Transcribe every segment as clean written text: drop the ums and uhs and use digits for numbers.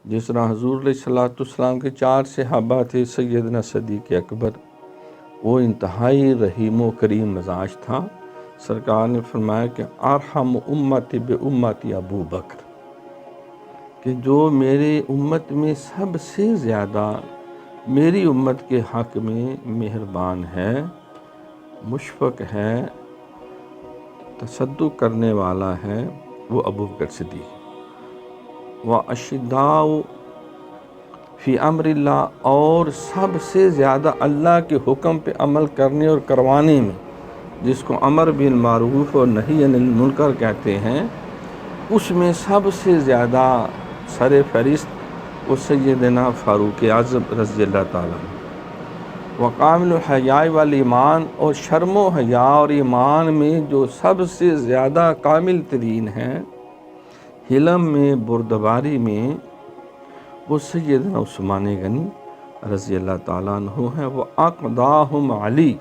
جس طرح حضور علیہ الصلوۃ والسلام کے 4 صحابہ تھے، سیدنا صدیق اکبر، وہ انتہائی رحیم و کریم مزاج تھا۔ سرکار نے فرمایا کہ ارحم امتی بے امتی ابو بکر، کہ جو میرے امت میں سب سے زیادہ میری امت کے حق میں مہربان ہے، مشفق ہے، تصدق کرنے والا ہے، وہ ابو بکر صدیق۔ وَأَشِدَّاءُ فی امر اللہ، اور سب سے زیادہ اللہ کے حکم پہ عمل کرنے اور کروانے میں، جس کو امر بالمعروف اور نہی عن المنکر کہتے ہیں، اس میں سب سے زیادہ سر فہرست وہ سیدنا فاروق اعظم رضی اللہ تعالیٰ عنہ۔ وکامل الحیاء والایمان، اور شرم و حیا اور ایمان میں جو سب سے زیادہ کامل ترین ہیں، حلم میں، بردباری میں، وہ سیدنا عثمان غنی رضی اللہ تعالیٰ عنہ ہیں۔ وہ اقداہم علی،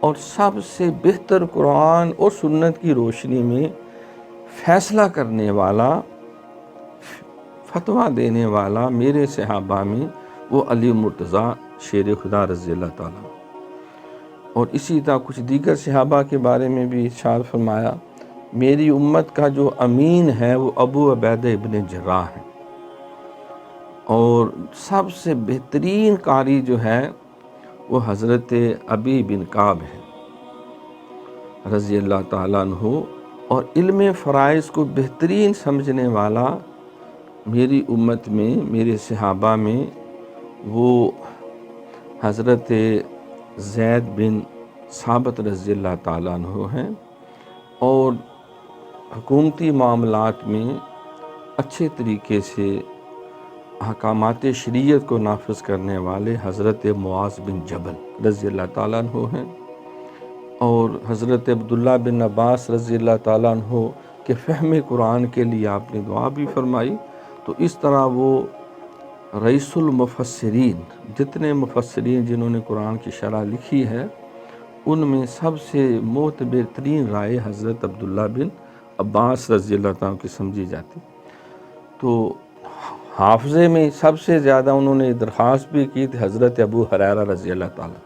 اور سب سے بہتر قرآن اور سنت کی روشنی میں فیصلہ کرنے والا، فتویٰ دینے والا میرے صحابہ میں وہ علی مرتضیٰ شیر خدا رضی اللہ تعالیٰ۔ اور اسی طرح کچھ دیگر صحابہ کے بارے میں بھی ارشاد فرمایا، میری امت کا جو امین ہے وہ ابو عبیدہ ابن جراح ہے، اور سب سے بہترین قاری جو ہے وہ حضرت ابی بن کعب ہے رضی اللہ تعالیٰ عنہ۔ اور علم فرائض کو بہترین سمجھنے والا میری امت میں، میرے صحابہ میں، وہ حضرت زید بن ثابت رضی اللہ تعالیٰ عنہ ہیں۔ اور حکومتی معاملات میں اچھے طریقے سے احکامات شریعت کو نافذ کرنے والے حضرت معاذ بن جبل رضی اللہ تعالیٰ عنہ ہیں۔ اور حضرت عبداللہ بن عباس رضی اللہ تعالیٰ عنہ کے فہم قرآن کے لیے آپ نے دعا بھی فرمائی۔ تو اس طرح وہ رئیس المفسرین، جتنے مفسرین جنہوں نے قرآن کی شرح لکھی ہے، ان میں سب سے معتبر ترین رائے حضرت عبداللہ بن عباس رضی اللہ تعالیٰ کی سمجھی جاتی۔ تو حافظے میں سب سے زیادہ انہوں نے درخواست بھی کی تھی حضرت ابو ہریرہ رضی اللہ تعالیٰ۔